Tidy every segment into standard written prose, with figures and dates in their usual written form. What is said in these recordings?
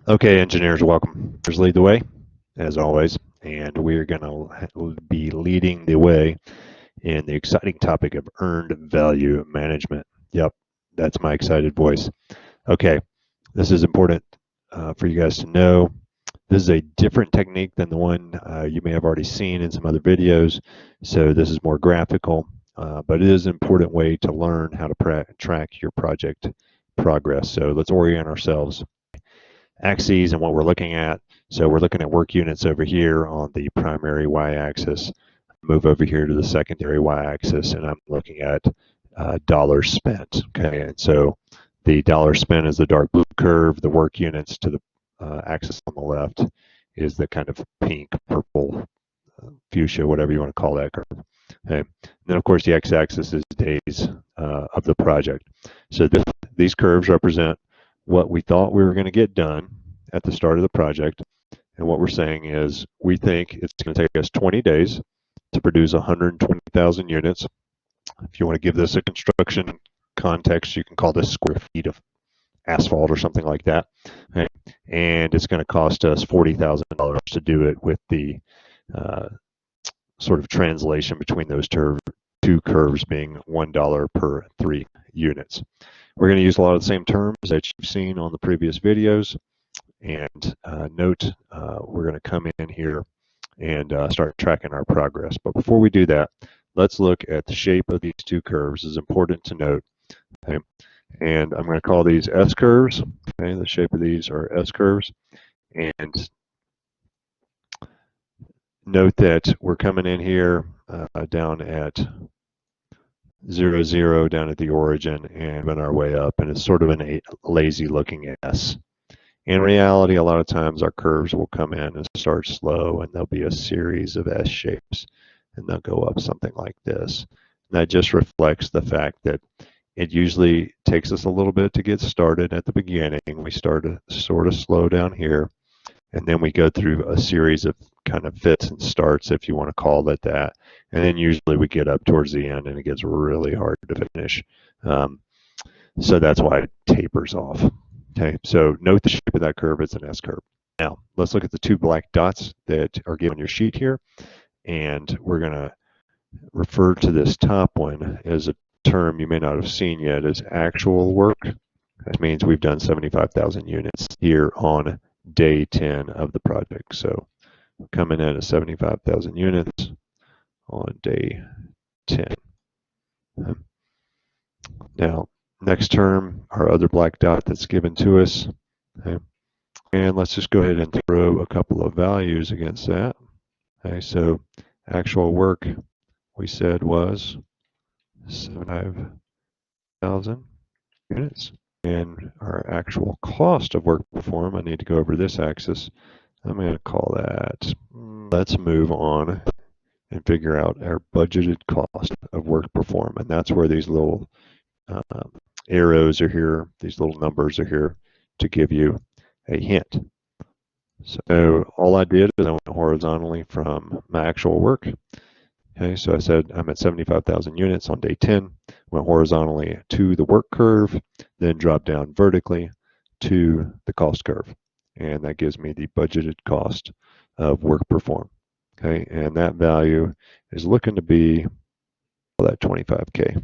Okay, engineers, welcome. Here's Lead the Way, as always, and we're going to be leading the way in the exciting topic of earned value management. Yep, that's my excited voice. Okay, this is important for you guys to know. This is a different technique than the one you may have already seen in some other videos, so this is more graphical, but it is an important way to learn how to track your project progress. So let's orient ourselves axes and what we're looking at. So we're looking at work units over here on the primary y-axis. Move over here to the secondary y-axis, and I'm looking at dollars spent. Okay, and so the dollar spent is the dark blue curve. The work units to the axis on the left is the kind of pink, purple, fuchsia, whatever you want to call that curve. Okay. And then, of course, the x-axis is days of the project. So these curves represent what we thought we were going to get done at the start of the project. And what we're saying is we think it's going to take us 20 days to produce 120,000 units. If you want to give this a construction context, you can call this square feet of asphalt or something like that. Okay. And it's going to cost us $40,000 to do it with the sort of translation between those two curves being $1 per 3 units. We're going to use a lot of the same terms that you've seen on the previous videos. And note, we're going to come in here and start tracking our progress. But before we do that, let's look at the shape of these two curves. It's important to note. Okay? And I'm going to call these S curves. Okay? The shape of these are S curves. And note that we're coming in here down at 0, 0 down at the origin and on our way up, and it's sort of a lazy looking S. In reality, a lot of times our curves will come in and start slow, and there'll be a series of S shapes, and they'll go up something like this. And that just reflects the fact that it usually takes us a little bit to get started at the beginning. We start sort of slow down here, and then we go through a series of kind of fits and starts, if you want to call it that. And then usually we get up towards the end, and it gets really hard to finish. So that's why it tapers off. Okay, so note the shape of that curve. It's an S curve. Now, let's look at the two black dots that are given on your sheet here. And we're going to refer to this top one as a term you may not have seen yet as actual work. That means we've done 75,000 units here on day 10 of the project. So we're coming in at 75,000 units on day 10. Now, next term, our other black dot that's given to us. Okay. And let's just go ahead and throw a couple of values against that. Okay, so actual work we said was 75,000 units. And our actual cost of work performed, I need to go over this axis. I'm going to call that, let's move on and figure out our budgeted cost of work performed. And that's where these little arrows are here, these little numbers are here to give you a hint. So all I did is I went horizontally from my actual work. Okay, so I said I'm at 75,000 units on day 10, went horizontally to the work curve, then dropped down vertically to the cost curve. And that gives me the budgeted cost of work performed. Okay, and that value is looking to be that 25K.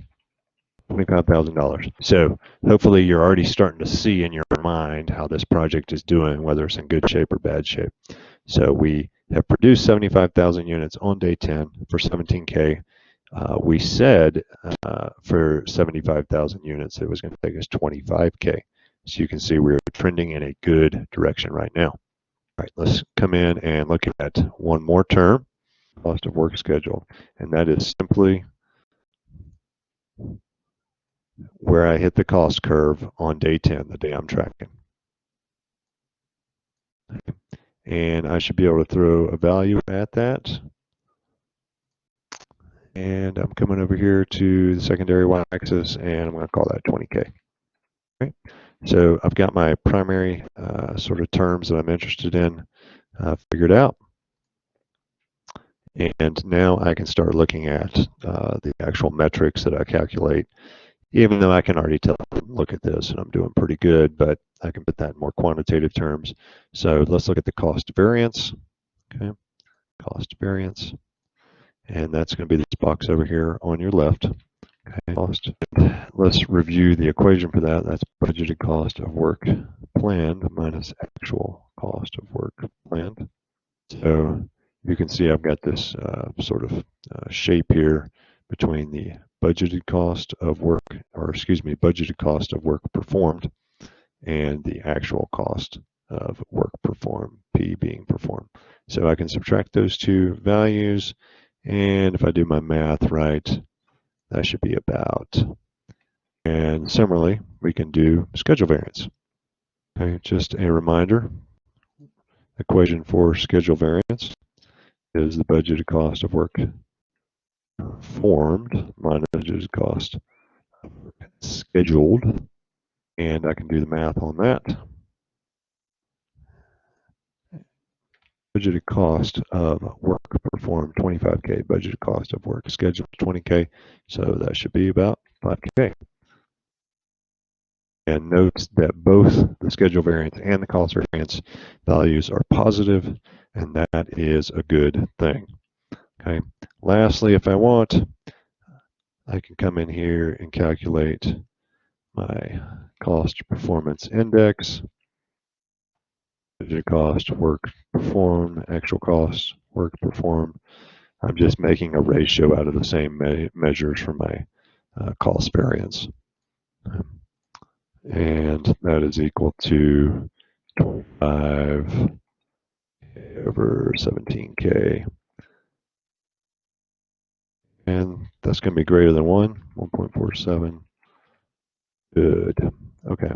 $25,000. So hopefully you're already starting to see in your mind how this project is doing, whether it's in good shape or bad shape. So we have produced 75,000 units on day 10 for 17K. We said for 75,000 units it was going to take us 25K. So you can see we're trending in a good direction right now. All right, let's come in and look at one more term, cost of work schedule, and that is simply where I hit the cost curve on day 10, the day I'm tracking. And I should be able to throw a value at that. And I'm coming over here to the secondary y-axis, and I'm going to call that 20K. Okay. So I've got my primary sort of terms that I'm interested in figured out. And now I can start looking at the actual metrics that I calculate, even though I can already tell, look at this, and I'm doing pretty good, but I can put that in more quantitative terms. So let's look at the cost variance. Okay, cost variance. And that's going to be this box over here on your left. Okay, cost. Let's review the equation for that. That's budgeted cost of work planned minus actual cost of work planned. So you can see I've got this sort of shape here between the budgeted cost of work, or excuse me, budgeted cost of work performed and the actual cost of work performed, P being performed. So I can subtract those two values, and if I do my math right, that should be about. And similarly, we can do schedule variance. Okay, just a reminder, equation for schedule variance is the budgeted cost of work performed minus budgeted cost of work scheduled, and I can do the math on that. Budgeted cost of work performed 25K, budgeted cost of work scheduled 20K, so that should be about 5K. And note that both the schedule variance and the cost variance values are positive, and that is a good thing. Okay. Lastly, if I want, I can come in here and calculate my cost performance index, budget cost, work performed, actual cost, work performed. I'm just making a ratio out of the same measures for my cost variance. And that is equal to 25 over 17K. And that's going to be greater than 1.47. Good. Okay.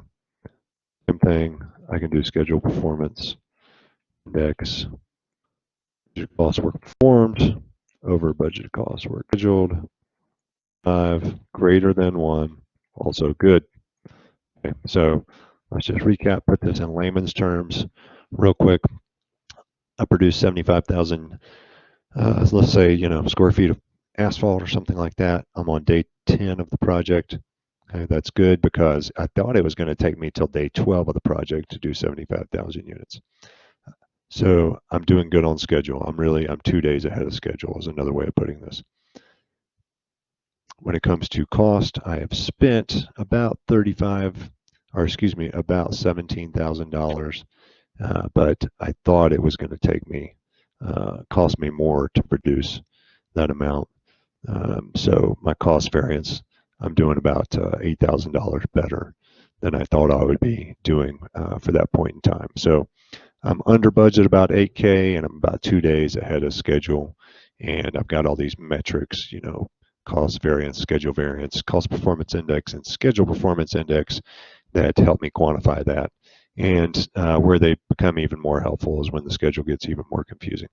Same thing. I can do schedule performance index. Budget cost work performed over budget cost work scheduled. 5 greater than 1. Also good. Okay. So let's just recap, put this in layman's terms real quick. I produced 75,000, let's say, square feet of asphalt or something like that. I'm on day 10 of the project. Okay, that's good because I thought it was going to take me till day 12 of the project to do 75,000 units. So I'm doing good on schedule. I'm 2 days ahead of schedule is another way of putting this. When it comes to cost, I have spent about about $17,000, but I thought it was going to take me, cost me more to produce that amount. So my cost variance, I'm doing about $8,000 better than I thought I would be doing for that point in time. So I'm under budget about 8K, and I'm about 2 days ahead of schedule. And I've got all these metrics, cost variance, schedule variance, cost performance index, and schedule performance index that help me quantify that. And where they become even more helpful is when the schedule gets even more confusing.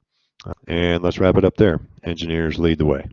And let's wrap it up there. Engineers lead the way.